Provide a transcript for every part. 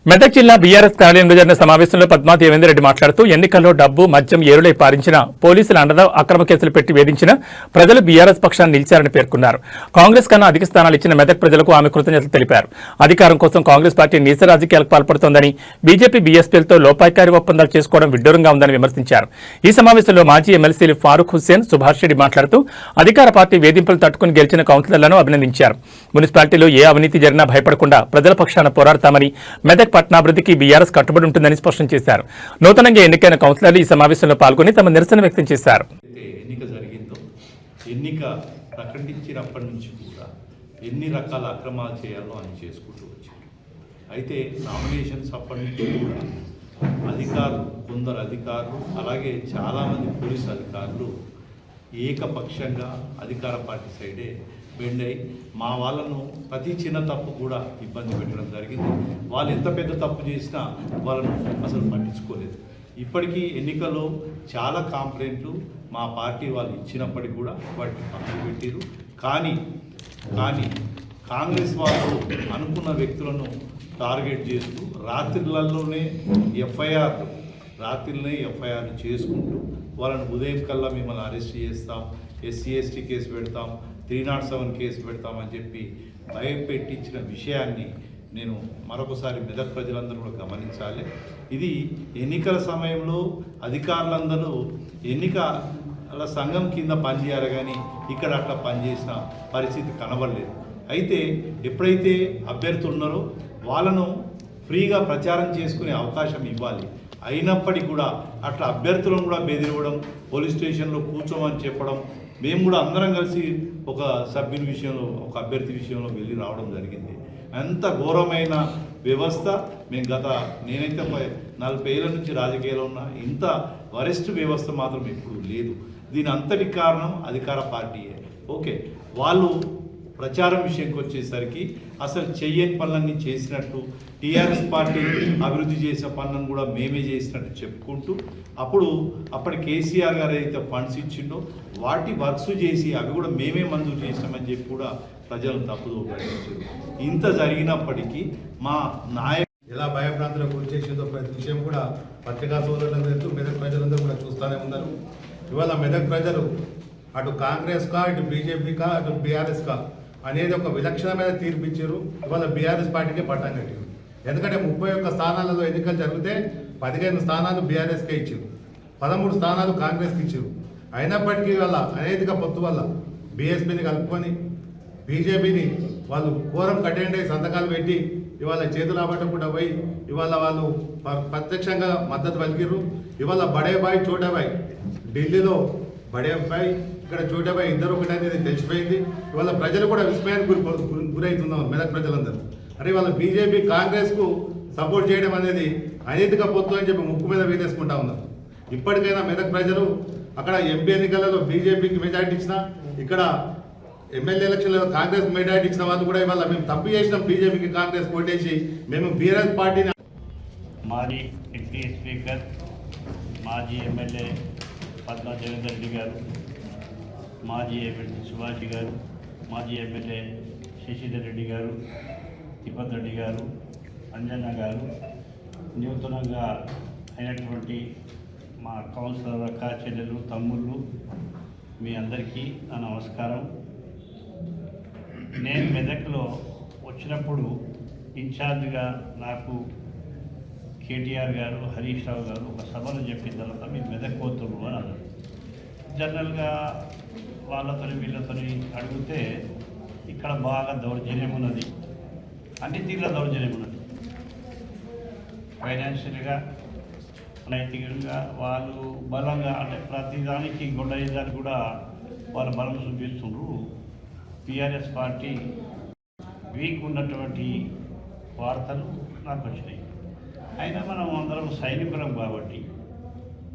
మెదక్ జిల్లా బీఆర్ఎస్ కార్యాలయంలో జరిగిన సమావేశంలో పద్మా దేవేందర్ రెడ్డి మాట్లాడుతూ ఎన్నికల్లో డబ్బు మద్యం ఏరులై పారించిన పోలీసుల అండగా అక్రమ కేసులు పెట్టి వేధించిన ప్రజలు బీఆర్ఎస్ పక్షాన్ని నిలిచారని పేర్కొన్నారు. కాంగ్రెస్ కన్నా అధిక స్థానాలు ఇచ్చిన మెదక్ ప్రజలకు ఆమె కృతజ్ఞతలు తెలిపారు. అధికారం కోసం కాంగ్రెస్ పార్టీ నీచ రాజకీయాలకు పాల్పడుతోందని, బీజేపీ బీఎస్పీలతో లోపాయికారి ఒప్పందాలు చేసుకోవడం విడ్డూరంగా ఉందని విమర్శించారు. ఈ సమావేశంలో మాజీ ఎమ్మెల్సీలు ఫారూక్ హుస్సేన్, సుభాష్ రెడ్డి మాట్లాడుతూ అధికార పార్టీ వేధింపులు తట్టుకుని గెలిచిన కౌన్సిలర్లను అభినందించారు. మున్సిపాలిటీలో ఏ అవినీతి జరిగినా భయపడకుండా ప్రజల పక్షాన పోరాడతామని, మెదక్ పట్టణాభివృద్ధికి బీఆర్ఎస్ కట్టుబడి ఉంటుందని స్పష్టం చేశారు. నూతనంగా ఎన్నికైన కౌన్సిలర్లు ఈ సమావేశంలో పాల్గొని తమ నిరసన వ్యక్తం చేశారు. ఎన్నిక ప్రకటించినప్పటి నుంచి కూడా ఎన్ని రకాల అక్రమాలు చేయాలో అని చేసుకుంటూ వచ్చారు. అయితే నామినేషన్స్ అప్పటి నుంచి కూడా కొందరు అధికారులు అలాగే చాలామంది పోలీసు అధికారులు ఏకపక్షంగా అధికార పార్టీ సైడే బెండ్ అయి మా వాళ్ళను ప్రతి చిన్న తప్పు కూడా ఇబ్బంది పెట్టడం జరిగింది. వాళ్ళు ఎంత పెద్ద తప్పు చేసినా వాళ్ళను అసలు పట్టించుకోలేదు. ఇప్పటికీ ఎన్నికల్లో చాలా కంప్లైంట్లు మా పార్టీ వాళ్ళు ఇచ్చినప్పటికీ కూడా వాటిని పక్కన పెట్టారు. కానీ కాంగ్రెస్ వాళ్ళు అనుకున్న వ్యక్తులను టార్గెట్ చేస్తూ రాత్రులనే ఎఫ్ఐఆర్ చేసుకుంటూ వాళ్ళని ఉదయం కల్లా మిమ్మల్ని అరెస్ట్ చేస్తాం, SC/ST కేసు పెడతాం, 307 కేసు పెడతామని చెప్పి భయపెట్టించిన విషయాన్ని నేను మరొకసారి మెదక్ ప్రజలందరూ కూడా గమనించాలి. ఇది ఎన్నికల సమయంలో అధికారులందరూ ఎన్నికల సంఘం కింద పనిచేయాలి, కానీ ఇక్కడ అట్లా పనిచేసిన పరిస్థితి కనబడలేదు. అయితే ఎప్పుడైతే అభ్యర్థులు ఉన్నారో వాళ్ళను ఫ్రీగా ప్రచారం చేసుకునే అవకాశం ఇవ్వాలి. అయినప్పటికీ కూడా అట్లా అభ్యర్థులను కూడా బెదిరవడం, పోలీస్ స్టేషన్లో కూర్చోమని చెప్పడం, మేము కూడా అందరం కలిసి ఒక సభ్యుని విషయంలో, ఒక అభ్యర్థి విషయంలో వెళ్ళి రావడం జరిగింది. అంత ఘోరమైన వ్యవస్థ నేనైతే 40 ఏళ్ళ నుంచి రాజకీయాల్లో ఉన్నా, ఇంత వరెస్ట్ వ్యవస్థ మాత్రం ఎప్పుడు లేదు. దీని అంతటి కారణం అధికార పార్టీయే. ఓకే, వాళ్ళు ప్రచారం విషయంకి వచ్చేసరికి అసలు చెయ్యని పనులన్నీ చేసినట్టు, టీఆర్ఎస్ పార్టీ అభివృద్ధి చేసిన పనులను కూడా మేమే చేసినట్టు చెప్పుకుంటూ అప్పటి కేసీఆర్ గారు ఏదైతే ఫండ్స్ ఇచ్చిండో వాటి వర్క్స్ చేసి అవి కూడా మేమే మంజూరు చేసినామని చెప్పి కూడా ప్రజలను తప్పుదో పట్టించారు. ఇంత జరిగినప్పటికీ మా ఎలా భయభ్రాంతులకు గురి చేసిందో ప్రతి విషయం కూడా పత్రికా సోదరులందరూ, మెదక్ ప్రజలందరూ కూడా చూస్తూనే ఉన్నారు. ఇవాళ మెదక్ ప్రజలు అటు కాంగ్రెస్ కా, ఇటు బీజేపీ కా, అటు బీఆర్ఎస్ కా అనేది ఒక విలక్షణమైన తీర్పు ఇచ్చారు. ఇవాళ బీఆర్ఎస్ పార్టీకే పట్టం కట్టారు. ఎందుకంటే 31 స్థానాలలో ఎన్నికలు జరిగితే 15 స్థానాలు బీఆర్ఎస్కే ఇచ్చారు, 13 స్థానాలు కాంగ్రెస్కి ఇచ్చారు. అయినప్పటికీ ఇవాళ అనైతిక పొత్తు వల్ల బీఎస్పీని కలుపుకొని బీజేపీని వాళ్ళు కోరం కట్టేండి సంతకాలు పెట్టి ఇవాళ చేతులు ఆపట్టకుండా పోయి ఇవాళ వాళ్ళు ప్రత్యక్షంగా మద్దతు పలికిర్రు. ఇవాళ బడేబాయి చోటాబాయి, ఢిల్లీలో బడేబాయి, ఇక్కడ చోటాబాయి ఇద్దరు ఒకటి అనేది తెలిసిపోయింది. ఇవాళ ప్రజలు కూడా విస్మయానికి గురవుతున్నాం మెదక్ ప్రజలందరూ. అంటే ఇవాళ బీజేపీ కాంగ్రెస్కు సపోర్ట్ చేయడం అనేది అనైతిక పొత్తు అని చెప్పి ముక్కు మీద వేసేసుకుంటా ఉన్నారు. ఇప్పటికైనా మెదక్ ప్రజలు అక్కడ ఎంపీ ఎన్నికలలో బీజేపీకి మెజారిటీ ఇచ్చినా, ఇక్కడ ఎమ్మెల్యే ఎలక్షన్లో కాంగ్రెస్ మెజారిటీ ఇచ్చిన వాళ్ళు కూడా ఇవాళ మేము తప్పు చేసినాం, బీజేపీకి కాంగ్రెస్ ఓటేసి మేము బీఆర్ఎస్ పార్టీని. మాజీ డిప్యూటీ స్పీకర్, మాజీ ఎమ్మెల్యే పద్మా దేవేందర్ రెడ్డి గారు, మాజీ ఎమ్మెల్యే సుభాష్ గారు, మాజీ ఎమ్మెల్యే శశిధర్ రెడ్డి గారు, తిప్పత్ రెడ్డి గారు, అంజన్న గారు, నూతనంగా అయినటువంటి మా కౌన్సిలర్ అక్క చెల్లెలు, తమ్ముళ్ళు, మీ అందరికీ నా నమస్కారం. నేను మెదక్లో వచ్చినప్పుడు ఇన్ఛార్జ్గా నాకు కేటీఆర్ గారు, హరీష్ రావు గారు ఒక సభలో చెప్పిన తర్వాత మీరు మెదక్ పోతున్నారు అని అన్నారు. జనరల్గా వీళ్ళతో అడిగితే ఇక్కడ బాగా దౌర్జన్యం ఉన్నది, అన్ని తీర్ల దౌర్జన్యం ఉన్నది. ఫైనాన్షియల్గా, నైతికంగా వాళ్ళు బలంగా, అంటే ప్రతిదానికి గొడ్డయ్యేదానికి కూడా వాళ్ళ బలం చూపిస్తున్నారు. టీఆర్ఎస్ పార్టీ వీక్ ఉన్నటువంటి వార్తలు నాకు వచ్చినాయి. అయినా మనం అందరం సైనికులం కాబట్టి,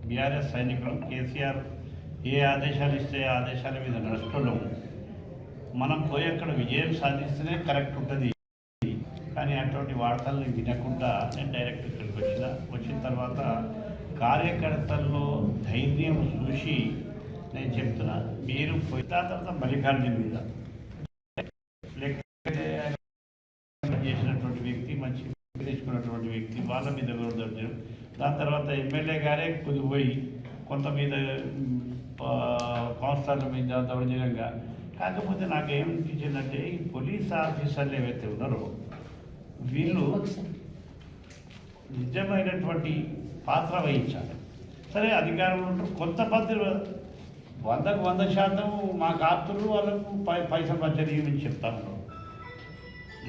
బీఆర్ఎస్ సైనికులం, కేసీఆర్ ఏ ఆదేశాలు ఇస్తే ఆ ఆదేశాల మీద నడుస్తున్నాము. మనం పోయి అక్కడ విజయం సాధిస్తేనే కరెక్ట్ ఉంటుంది. కానీ అటువంటి వార్తలను వినకుండా నేను డైరెక్ట్ ఇక్కడికి వచ్చిన తర్వాత కార్యకర్తల్లో ధైర్యం చూసి నేను చెప్తున్నా, మీరు పోయిన తర్వాత మల్లికార్జున మీద చేసినటువంటి వ్యక్తి, మంచి తెచ్చుకున్నటువంటి ఉన్నటువంటి వ్యక్తి, వాళ్ళ మీద కూడా దౌర్జన్యం. దాని తర్వాత ఎమ్మెల్యే గారే కొద్దిపోయి కొంత మీద కౌన్సిలర్ల మీద దౌర్జన్యంగా. కాకపోతే నాకు ఏమనిపించిందంటే ఈ పోలీస్ ఆఫీసర్లు ఏవైతే ఉన్నారో వీళ్ళు నిజమైనటువంటి పాత్ర వహించాలి. సరే అధికారంలో ఉంటారు, కొంత మంది 100% మా ఆప్తులు వాళ్ళకు పైసలు మధ్య ఇవ్వని చెప్తా ఉన్నారు,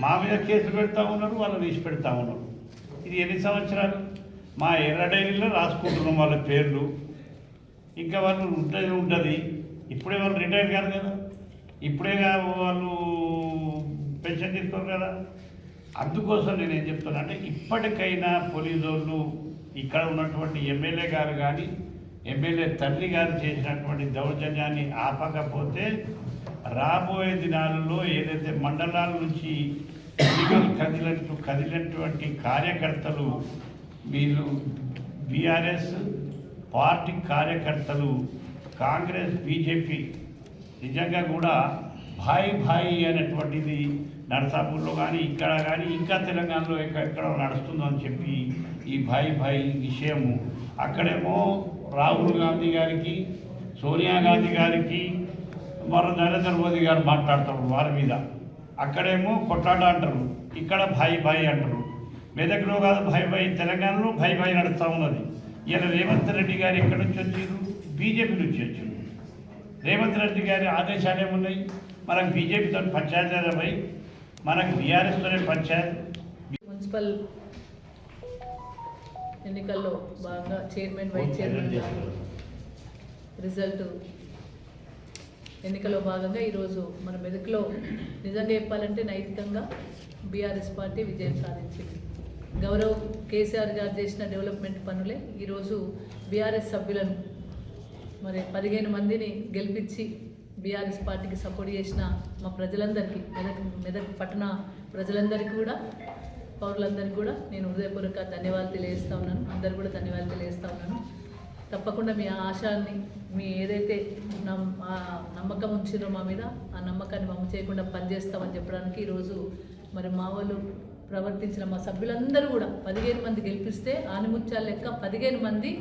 మా మీద కేసులు పెడతా ఉన్నారు, వాళ్ళని తీసి పెడతా ఉన్నారు. ఇది ఎన్ని సంవత్సరాలు మా ఎర్ర డైరీలో రాసుకుంటున్నాం వాళ్ళ పేర్లు. ఇంకా వాళ్ళు ఉంటుంది. ఇప్పుడే వాళ్ళు రిటైర్ కాదు కదా, ఇప్పుడే వాళ్ళు పెన్షన్ తీసుకోరు కదా. అందుకోసం నేను ఏం చెప్తున్నా అంటే ఇప్పటికైనా పోలీసు వాళ్ళు ఇక్కడ ఉన్నటువంటి ఎమ్మెల్యే గారు కానీ ఎమ్మెల్యే తండ్రి గారు చేసినటువంటి దౌర్జన్యాన్ని ఆపకపోతే రాబోయే దినాలలో ఏదైతే మండలాల నుంచి కదిలినటువంటి కార్యకర్తలు వీళ్ళు బీఆర్ఎస్ పార్టీ కార్యకర్తలు కాంగ్రెస్ బీజేపీ నిజంగా కూడా భాయి అనేటువంటిది నర్సాపూర్లో కానీ ఇక్కడ కానీ ఇంకా తెలంగాణలో ఎక్కడ నడుస్తుందో అని చెప్పి ఈ భాయి విషయము అక్కడేమో రాహుల్ గాంధీ గారికి సోనియా గాంధీ గారికి మరో నరేంద్ర మోదీ గారు మాట్లాడతారు వారి మీద. అక్కడేమో కొట్లాట అంటారు, ఇక్కడ భాయి అంటారు. మెదక్లో కాదు భాయి తెలంగాణలో భాయి నడుస్తూ ఉన్నది. ఇలా రేవంత్ రెడ్డి గారు ఎక్కడి నుంచి వచ్చారు? బీజేపీ నుంచి వచ్చారు. రేవంత్ రెడ్డి గారి ఆదేశాలు ఏమున్నాయి? మనకు బీజేపీతో పంచాయతీ పోయి మనకు బీఆర్ఎస్తోనే పంచాయతీ. మున్సిపల్ ఎన్నికల్లో బాగా చైర్మన్ వైస్ చైర్మన్ రిజల్ట్ ఎన్నికల్లో భాగంగా ఈరోజు మన మెదక్లో నిజంగా చెప్పాలంటే నైతికంగా బీఆర్ఎస్ పార్టీ విజయం సాధించింది. గౌరవ్ కేసీఆర్ గారు చేసిన డెవలప్మెంట్ పనులే ఈరోజు బీఆర్ఎస్ సభ్యులను మరి 15 మందిని గెలిపించి బీఆర్ఎస్ పార్టీకి సపోర్ట్ చేసిన మా ప్రజలందరికీ మెదక్ పట్టణ ప్రజలందరికీ కూడా పౌరులందరికీ కూడా నేను హృదయపూర్వక ధన్యవాదాలు తెలియజేస్తూ ఉన్నాను. అందరు కూడా ధన్యవాదాలు తెలియజేస్తూ ఉన్నాను. తప్పకుండా మీ ఆశాన్ని మీ ఏదైతే నమ్మకం ఉంచారో మా మీద ఆ నమ్మకాన్ని మమ్మ చేయకుండా పనిచేస్తామని చెప్పడానికి ఈరోజు మరి మా వాళ్ళు ప్రవర్తించిన మా సభ్యులందరూ కూడా 15 మంది గెలిపిస్తే ఆనిముత్యాల లెక్క 15 మంది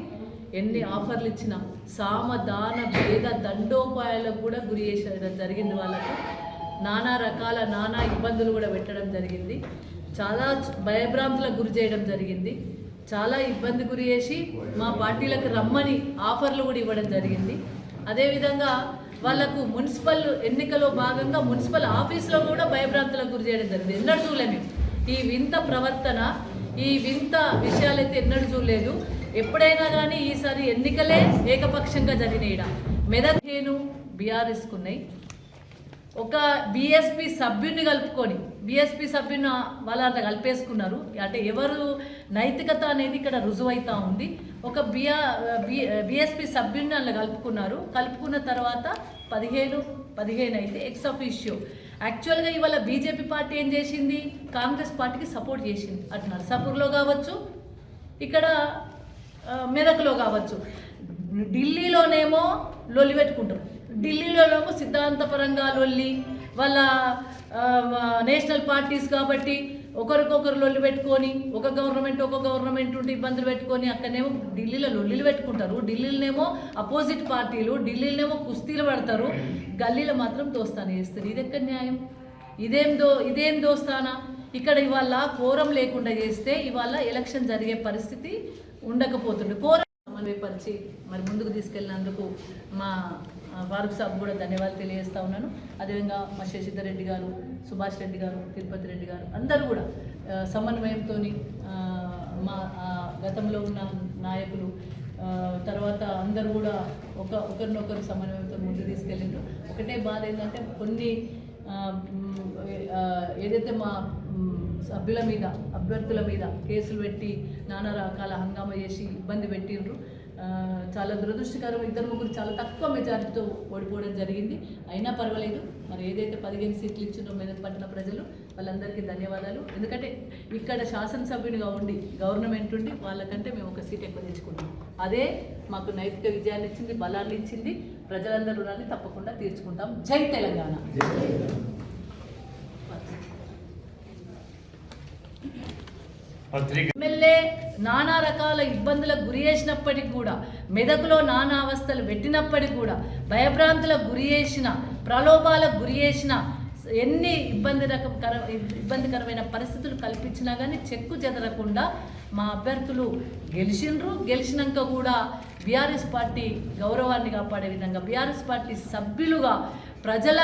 ఎన్ని ఆఫర్లు ఇచ్చినా సామదాన భేద దండోపాయాలకు కూడా గురి చేసడం జరిగింది. వాళ్ళకు నానా ఇబ్బందులు కూడా పెట్టడం జరిగింది. చాలా భయభ్రాంతులకు గురి చేయడం జరిగింది. చాలా ఇబ్బంది గురి చేసి మా పార్టీలకు రమ్మని ఆఫర్లు కూడా ఇవ్వడం జరిగింది. అదేవిధంగా వాళ్ళకు మున్సిపల్ ఎన్నికలో భాగంగా మున్సిపల్ ఆఫీసులో కూడా భయభ్రాంతులకు గురి చేయడం జరిగింది. ఎన్నడూ చూడలేము ఈ వింత ప్రవర్తన, ఈ వింత విషయాలైతే ఎన్నడూ చూడలేదు. ఎప్పుడైనా కానీ ఈసారి ఎన్నికలే ఏకపక్షంగా జరిగినాయిడ మెదక్ను బీఆర్ఎస్కున్నాయి. ఒక బీఎస్పీ సభ్యుని కలుపుకొని బీఎస్పీ సభ్యుని వాళ్ళ కలిపేసుకున్నారు. అంటే ఎవరు నైతికత అనేది ఇక్కడ రుజువైతా ఉంది. ఒక బీఎస్పీ సభ్యుని అలా కలుపుకున్న తర్వాత 15 అయితే ఎక్స్ ఆఫీషియో. యాక్చువల్గా ఇవాళ బీజేపీ పార్టీ ఏం చేసింది? కాంగ్రెస్ పార్టీకి సపోర్ట్ చేసింది. అటు నర్సాపూర్లో కావచ్చు, ఇక్కడ మెదక్లో కావచ్చు. ఢిల్లీలోనేమో లొల్లి పెట్టుకుంటారు, ఢిల్లీలోనేమో సిద్ధాంతపరంగా లొల్లి, వాళ్ళ నేషనల్ పార్టీస్ కాబట్టి ఒకరికొకరు లొల్లి పెట్టుకొని ఒక గవర్నమెంట్ ఉంటే ఇబ్బందులు పెట్టుకొని అక్కడనేమో ఢిల్లీలో లొల్లిలు పెట్టుకుంటారు. ఢిల్లీలోనేమో అపోజిట్ పార్టీలు, ఢిల్లీలోనేమో కుస్తీలు పడతారు, గల్లీలో మాత్రం దోస్తానే చేస్తారు. ఇది ఎక్కడ న్యాయం? ఇదేం దోస్తానా? ఇక్కడ ఇవాళ కోరం లేకుండా చేస్తే ఇవాళ ఎలక్షన్ జరిగే పరిస్థితి ఉండకపోతుండే. కోరం సమన్వయపరిచి మరి ముందుకు తీసుకెళ్ళినందుకు మా ఫారూక్ సాబ్ కూడా ధన్యవాదాలు తెలియజేస్తూ ఉన్నాను. అదేవిధంగా మా శశిధర్ రెడ్డి గారు, సుభాష్ రెడ్డి గారు, తిరుపతి రెడ్డి గారు అందరూ కూడా సమన్వయంతో మా గతంలో ఉన్న నాయకులు తర్వాత అందరూ కూడా ఒకరినొకరు సమన్వయంతో ముందుకు తీసుకెళ్ళిండ్రు. ఒకటే బాధ ఏంటంటే కొన్ని ఏదైతే మా సభ్యుల మీద అభ్యర్థుల మీద కేసులు పెట్టి నానా రకాల హంగామా చేసి ఇబ్బంది పెట్టిండ్రు. చాలా దురదృష్టకరం. 2-3 చాలా తక్కువ మెజారిటీతో ఓడిపోవడం జరిగింది. అయినా పర్వాలేదు. మరి ఏదైతే 15 సీట్లు ఇచ్చిందో మెదక్ పట్టణ ప్రజలు వాళ్ళందరికీ ధన్యవాదాలు. ఎందుకంటే ఇక్కడ శాసనసభ్యునిగా ఉండి గవర్నమెంట్ ఉండి వాళ్ళకంటే మేము 1 సీట్ ఎక్కువ తెచ్చుకున్నాం. అదే మాకు నైతిక విజయాన్ని ఇచ్చింది, బలాన్ని ఇచ్చింది. ప్రజలందరూ రుణాన్ని తప్పకుండా తీర్చుకుంటాం. జై తెలంగాణ. పత్రిక ఎమ్మెల్యే నానా రకాల ఇబ్బందులకు గురి చేసినప్పటికీ కూడా, మెదకులో నానా అవస్థలు పెట్టినప్పటికీ కూడా, భయభ్రాంతులకు గురి చేసిన, ప్రలోభాలకు గురి చేసిన, ఎన్ని ఇబ్బందికరమైన పరిస్థితులు కల్పించినా కానీ చెక్కు చెదరకుండా మా అభ్యర్థులు గెలిచినాక కూడా బీఆర్ఎస్ పార్టీ గౌరవాన్ని కాపాడే విధంగా, బీఆర్ఎస్ పార్టీ సభ్యులుగా ప్రజల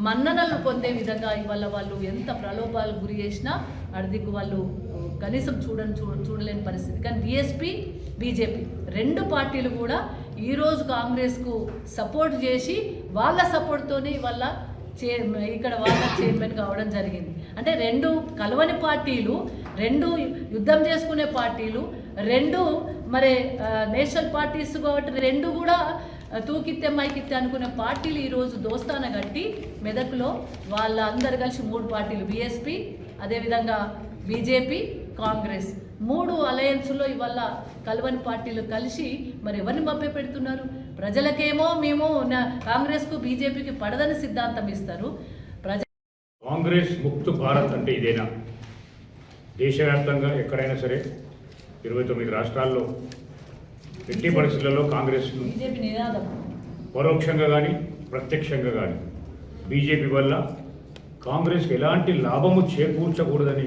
మన్ననలు పొందే విధంగా ఇవాళ వాళ్ళు ఎంత ప్రలోభాలకు గురి చేసినా అడిదికు వాళ్ళు కనీసం చూడలేని పరిస్థితి. కానీ బీఎస్పీ బీజేపీ రెండు పార్టీలు కూడా ఈరోజు కాంగ్రెస్కు సపోర్ట్ చేసి వాళ్ళ సపోర్ట్తోనే వాళ్ళ ఇక్కడ వాళ్ళ చైర్మన్ కావడం జరిగింది. అంటే రెండు కలవని పార్టీలు, రెండు యుద్ధం చేసుకునే పార్టీలు, రెండు మరి నేషనల్ పార్టీస్ కాబట్టి రెండు కూడా తూకిత్తే మైకిత్తే అనుకునే పార్టీలు ఈరోజు దోస్తాన కట్టి మెదక్లో వాళ్ళందరూ కలిసి 3 పార్టీలు బీఎస్పీ, అదేవిధంగా బీజేపీ, కాంగ్రెస్ 3 అలయన్స్లో ఇవాళ కలవని పార్టీలు కలిసి మరి ఎవరిని మభ్య పెడుతున్నారు? ప్రజలకేమో మేము కాంగ్రెస్కు బీజేపీకి పడదని సిద్ధాంతం ఇస్తారు. కాంగ్రెస్ ముక్త్ భారత్ అంటే ఇదేనా? దేశవ్యాప్తంగా ఎక్కడైనా సరే 29 రాష్ట్రాల్లో ఎట్టి పరిస్థితులలో కాంగ్రెస్ బీజేపీ నినాదం పరోక్షంగా కానీ ప్రత్యక్షంగా కానీ బీజేపీ వల్ల కాంగ్రెస్కి ఎలాంటి లాభము చేకూర్చకూడదని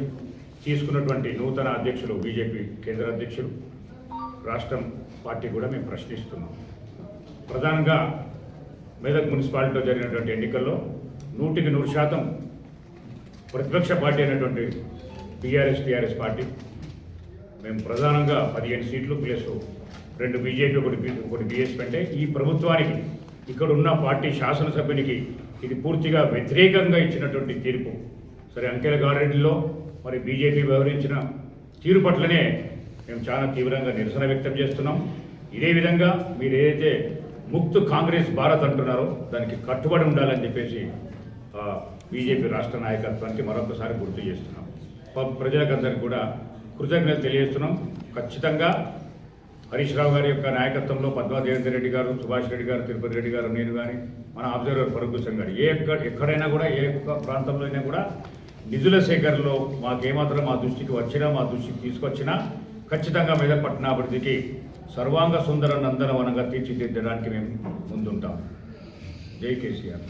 తీసుకున్నటువంటి నూతన అధ్యక్షులు బీజేపీ కేంద్ర అధ్యక్షులు, రాష్ట్రం పార్టీ కూడా మేము ప్రశ్నిస్తున్నాం. ప్రధానంగా మెదక్ మున్సిపాలిటీలో జరిగినటువంటి ఎన్నికల్లో 100% ప్రతిపక్ష పార్టీ అయినటువంటి టీఆర్ఎస్ పార్టీ మేము ప్రధానంగా 15 సీట్లు ప్లస్ 2 బీజేపీ, ఒకటి బీఎస్పీ. అంటే ఈ ప్రభుత్వానికి ఇక్కడ ఉన్న పార్టీ శాసనసభ్యునికి ఇది పూర్తిగా వ్యతిరేకంగా ఇచ్చినటువంటి తీర్పు. సరే, అంకెల గారెడ్డిలో మరి బీజేపీ వ్యవహరించిన తీరు పట్లనే మేము చాలా తీవ్రంగా నిరసన వ్యక్తం చేస్తున్నాం. ఇదే విధంగా మీరు ఏదైతే ముక్త్ కాంగ్రెస్ భారత్ అంటున్నారో దానికి కట్టుబడి ఉండాలని చెప్పేసి బీజేపీ రాష్ట్ర నాయకత్వానికి మరొకసారి గుర్తు చేస్తున్నాం. ప్రజలకందరికీ కూడా కృతజ్ఞతలు తెలియజేస్తున్నాం. ఖచ్చితంగా హరీష్ రావు గారి యొక్క నాయకత్వంలో పద్మా దేవేందర్ రెడ్డి గారు, సుభాష్ రెడ్డి గారు, తిరుపతి రెడ్డి గారు, నేను కానీ మన అబ్జర్వర్ ఫరూక్ హుస్సేన్ గారు ఎక్కడైనా కూడా ఏ ఒక్క ప్రాంతంలో అయినా కూడా నిధుల సేకరణలో మాకేమాత్రం మా దృష్టికి తీసుకొచ్చినా ఖచ్చితంగా మెదక్ పట్టణాభివృద్ధికి సర్వాంగ సుందర నందనవనంగా తీర్చిదిద్దడానికి మేము ముందుంటాం. జై కేసీఆర్.